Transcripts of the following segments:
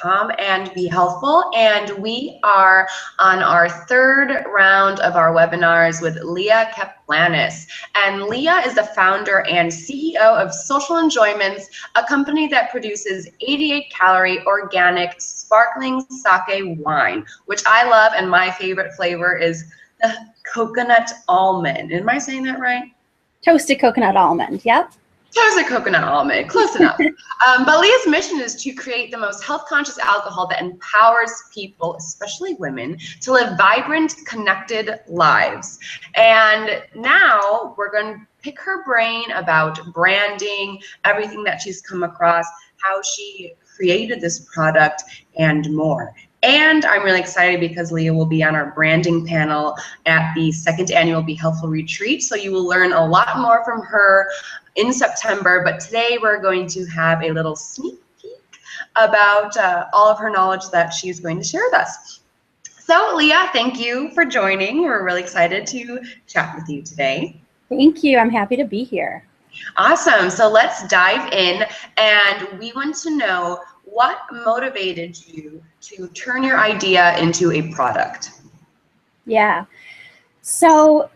behealthful.com and BeHealthful, and we are on our third round of our webinars with Leah Kaplanis. And Leah is the founder and CEO of Social Enjoyments, a company that produces 88-calorie organic sparkling sake wine, which I love, and my favorite flavor is the coconut almond. Am I saying that right? Toasted coconut almond, yep. Toasted coconut almond, close enough. But Leah's mission is to create the most health-conscious alcohol that empowers people, especially women, to live vibrant, connected lives. And now we're going to pick her brain about branding, everything that she's come across, how she created this product, and more. And I'm really excited because Leah will be on our branding panel at the second annual BeHealthful retreat. So you will learn a lot more from her in September. But today we're going to have a little sneak peek about all of her knowledge that she's going to share with us. So Leah, thank you for joining. We're really excited to chat with you today. Thank you. I'm happy to be here. Awesome. So let's dive in, and we want to know what motivated you to turn your idea into a product. Yeah. So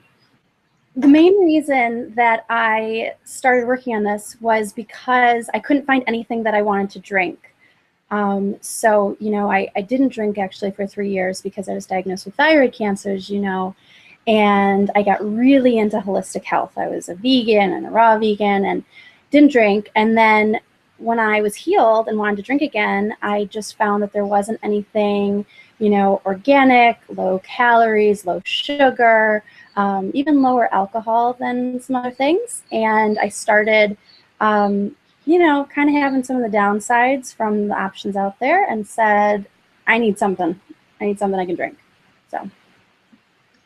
the main reason that I started working on this was because I couldn't find anything that I wanted to drink. So, you know, I didn't drink actually for 3 years because I was diagnosed with thyroid cancer, as you know, and I got really into holistic health. I was a vegan and a raw vegan and didn't drink. And then when I was healed and wanted to drink again, I just found that there wasn't anything, you know, organic, low calories, low sugar, even lower alcohol than some other things. And I started, you know, kind of having some of the downsides from the options out there and said, I need something. I need something I can drink. So.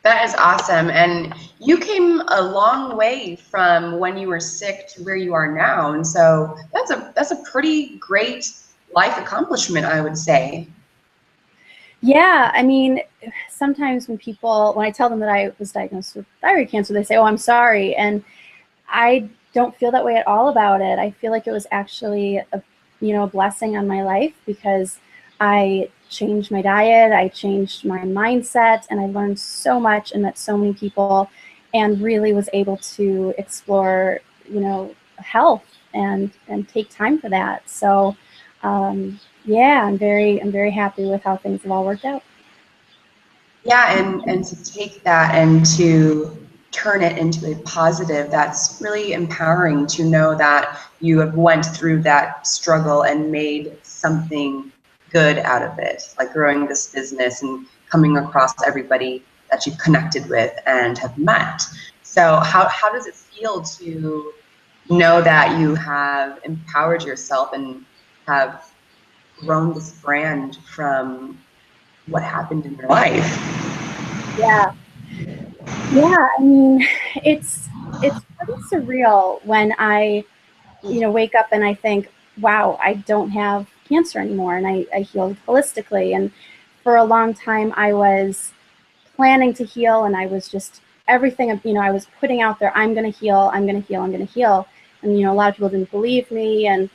That is awesome. And you came a long way from when you were sick to where you are now. And so that's a pretty great life accomplishment, I would say. Yeah, I mean, sometimes when I tell them that I was diagnosed with thyroid cancer, they say, oh, I'm sorry. And I don't feel that way at all about it. I feel like it was actually a blessing on my life because I changed my diet, I changed my mindset, and I learned so much and met so many people and really was able to explore, you know, health and take time for that. So yeah, I'm very happy with how things have all worked out. Yeah, and to take that and to turn it into a positive, that's really empowering to know that you have went through that struggle and made something good out of it, like growing this business and coming across everybody that you've connected with and have met. So how does it feel to know that you have empowered yourself and have grown this brand from what happened in your life? Yeah, I mean, it's pretty surreal when I, you know, wake up and I think, wow, I don't have cancer anymore, and I healed holistically. And for a long time I was planning to heal, and I was just everything, you know, I was putting out there, I'm going to heal, I'm going to heal, I'm going to heal. And, you know, a lot of people didn't believe me, and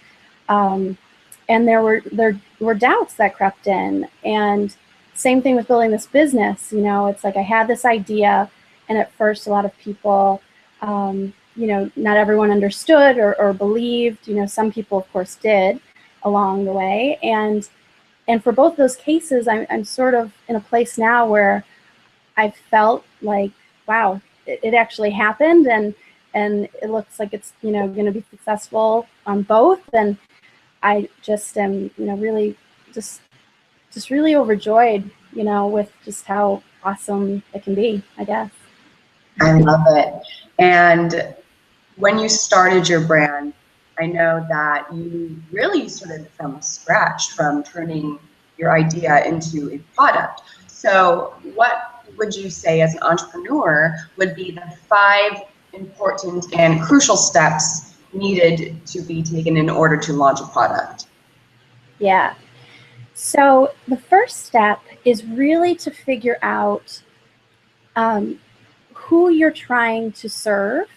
there were doubts that crept in. And same thing with building this business. You know, it's like I had this idea, and at first a lot of people, you know, not everyone understood or believed. You know, some people of course did along the way, and for both those cases, I'm sort of in a place now where I felt like, wow, it actually happened, and it looks like it's, you know, going to be successful on both. And I just am, you know, really just really overjoyed, you know, with just how awesome it can be, I guess. I love it. And when you started your brand, I know that you really started from scratch, from turning your idea into a product. So what would you say as an entrepreneur would be the 5 important and crucial steps needed to be taken in order to launch a product? Yeah. So the first step is really to figure out who you're trying to serve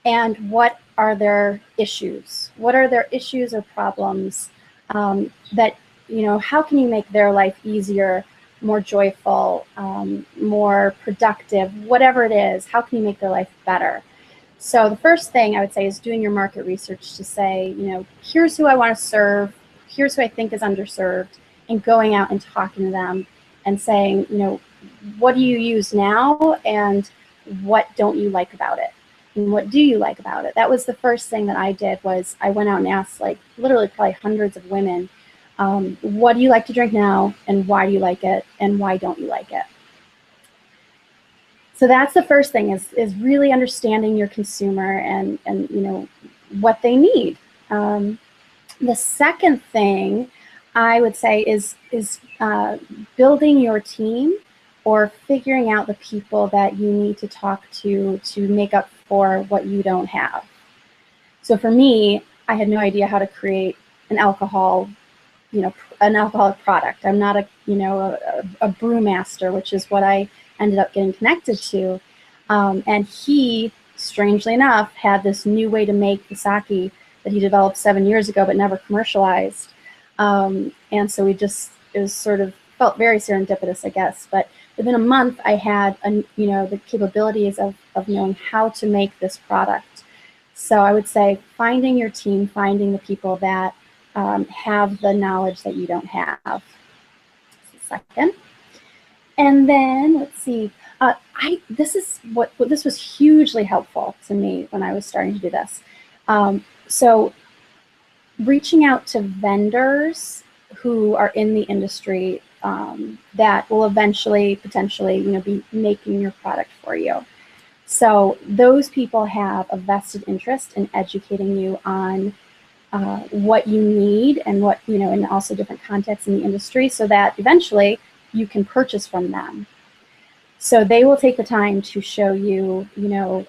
and what are their issues. What are their issues or problems that how can you make their life easier, more joyful, more productive, whatever it is, how can you make their life better? So the first thing I would say is doing your market research to say, here's who I want to serve, here's who I think is underserved, and going out and talking to them and saying, what do you use now and what don't you like about it? And what do you like about it? That was the first thing that I did. Was I went out and asked, like, literally probably hundreds of women, what do you like to drink now, and why do you like it, and why don't you like it? So that's the first thing, is really understanding your consumer and what they need. The second thing I would say is building your team, or figuring out the people that you need to talk to make up for what you don't have. So for me, I had no idea how to create an alcoholic product. I'm not a brewmaster, which is what I ended up getting connected to. And he, strangely enough, had this new way to make the sake that he developed 7 years ago, but never commercialized. And so it was sort of felt very serendipitous, I guess. But within a month, I had the capabilities of knowing how to make this product. So I would say finding your team, finding the people that have the knowledge that you don't have. Second. And then let's see. This was hugely helpful to me when I was starting to do this. So reaching out to vendors who are in the industry that will eventually, potentially, be making your product for you. So those people have a vested interest in educating you on what you need and what, and also different contexts in the industry, so that eventually you can purchase from them. So they will take the time to show you,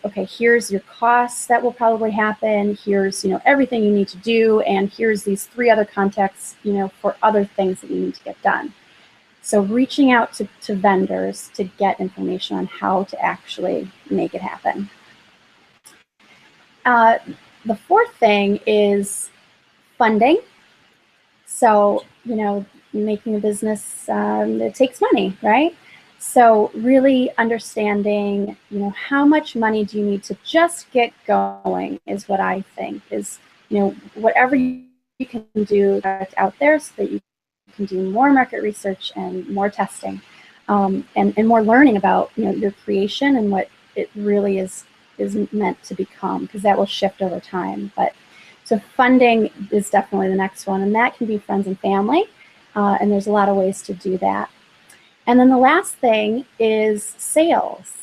okay, here's your costs that will probably happen. Here's, everything you need to do. And here's these 3 other contexts, for other things that you need to get done. So reaching out to vendors to get information on how to actually make it happen. The fourth thing is funding. So, making a business, it takes money, right? So really understanding, how much money do you need to just get going is what I think is, whatever you can do out there so that you can do more market research and more testing, and more learning about, your creation and what it really is meant to become, because that will shift over time. But so funding is definitely the next one, and that can be friends and family, and there's a lot of ways to do that. And then the last thing is sales.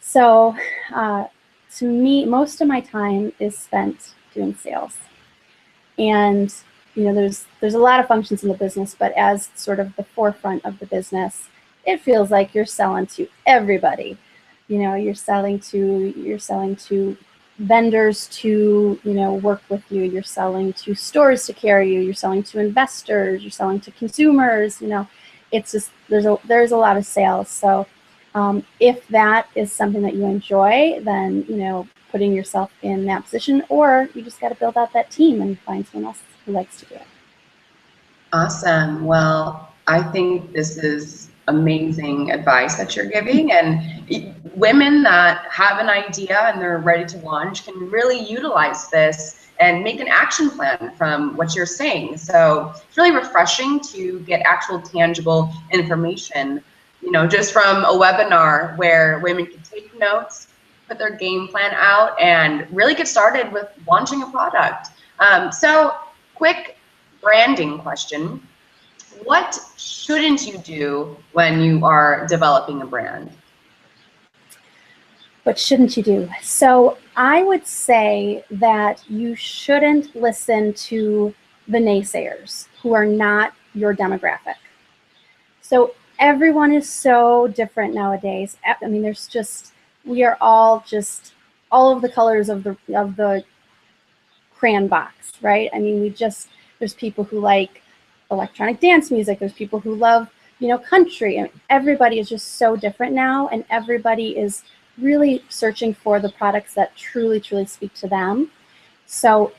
So to me, most of my time is spent doing sales. And there's a lot of functions in the business, but as sort of the forefront of the business, it feels like you're selling to everybody. You're selling to vendors to work with you. You're selling to stores to carry you. You're selling to investors. You're selling to consumers. It's just there's a lot of sales. So if that is something that you enjoy, then putting yourself in that position, or you just got to build out that team and find someone else who likes to do it. Awesome. Well, I think this is amazing advice that you're giving, and women that have an idea and they're ready to launch can really utilize this and make an action plan from what you're saying. So it's really refreshing to get actual tangible information, just from a webinar where women can take notes, put their game plan out, and really get started with launching a product. So quick branding question. What shouldn't you do when you are developing a brand? What shouldn't you do? So I would say that you shouldn't listen to the naysayers who are not your demographic. So everyone is so different nowadays. I mean, we are all of the colors of the crayon box, right? I mean, there's people who like electronic dance music. There's people who love, country. And everybody is just so different now, and everybody is really searching for the products that truly, truly speak to them. So,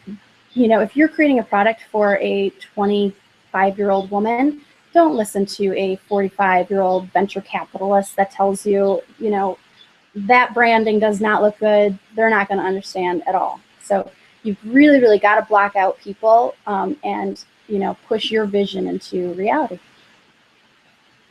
if you're creating a product for a 25 45-year-old woman. Don't listen to a 45-year-old venture capitalist that tells you, you know, that branding does not look good. They're not going to understand at all. So you've really, really got to block out people and, you know, push your vision into reality.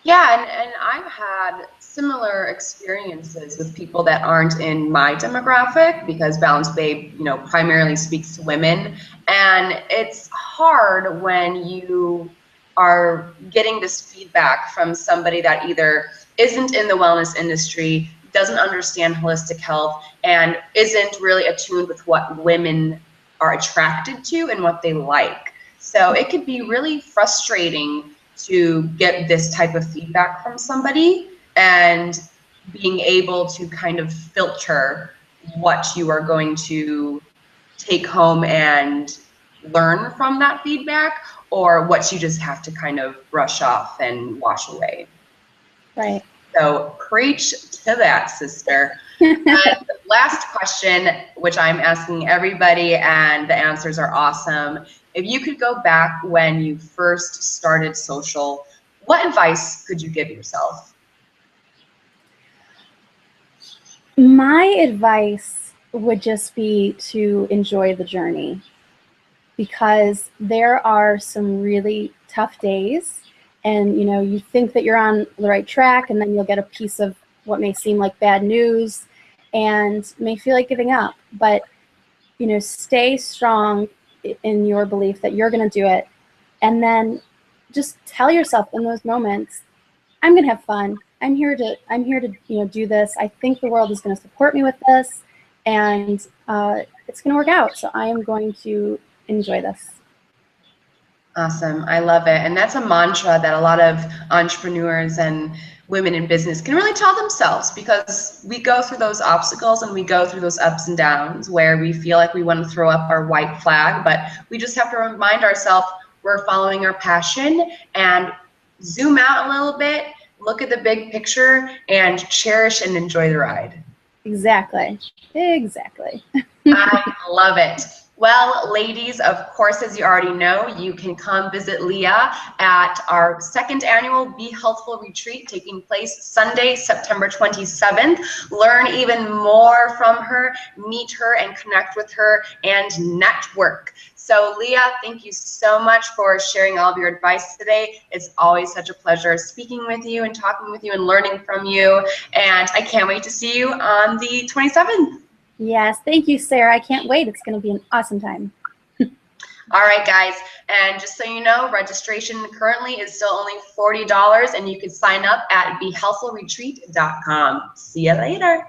Yeah, and I've had similar experiences with people that aren't in my demographic, because Balance Babe, you know, primarily speaks to women. And it's hard when you are getting this feedback from somebody that either isn't in the wellness industry, doesn't understand holistic health, and isn't really attuned with what women are attracted to and what they like. So it could be really frustrating to get this type of feedback from somebody, and being able to kind of filter what you are going to take home and learn from that feedback, or what you just have to kind of brush off and wash away. Right. So preach to that, sister. Last question, which I'm asking everybody, and the answers are awesome. If you could go back when you first started social, what advice could you give yourself? My advice would just be to enjoy the journey, because there are some really tough days, and you know, you think that you're on the right track, and then you'll get a piece of what may seem like bad news and may feel like giving up. But you know, stay strong in your belief that you're going to do it, and then just tell yourself in those moments, I'm going to have fun. I'm here to you know, do this. I think the world is going to support me with this, and it's going to work out. So I am going to enjoy this. Awesome. I love it. And that's a mantra that a lot of entrepreneurs and women in business can really tell themselves, because we go through those obstacles and we go through those ups and downs where we feel like we want to throw up our white flag, but we just have to remind ourselves we're following our passion, and zoom out a little bit, look at the big picture, and cherish and enjoy the ride. Exactly. Exactly. I love it. Well, ladies, of course, as you already know, you can come visit Leah at our second annual Be Healthful retreat taking place Sunday, September 27th. Learn even more from her, meet her, and connect with her, and network. So Leah, thank you so much for sharing all of your advice today. It's always such a pleasure speaking with you and talking with you and learning from you. And I can't wait to see you on the 27th. Yes, thank you, Sarah. I can't wait. It's going to be an awesome time. All right, guys, and just so you know, registration currently is still only $40, and you can sign up at BeHealthfulRetreat.com. See you later.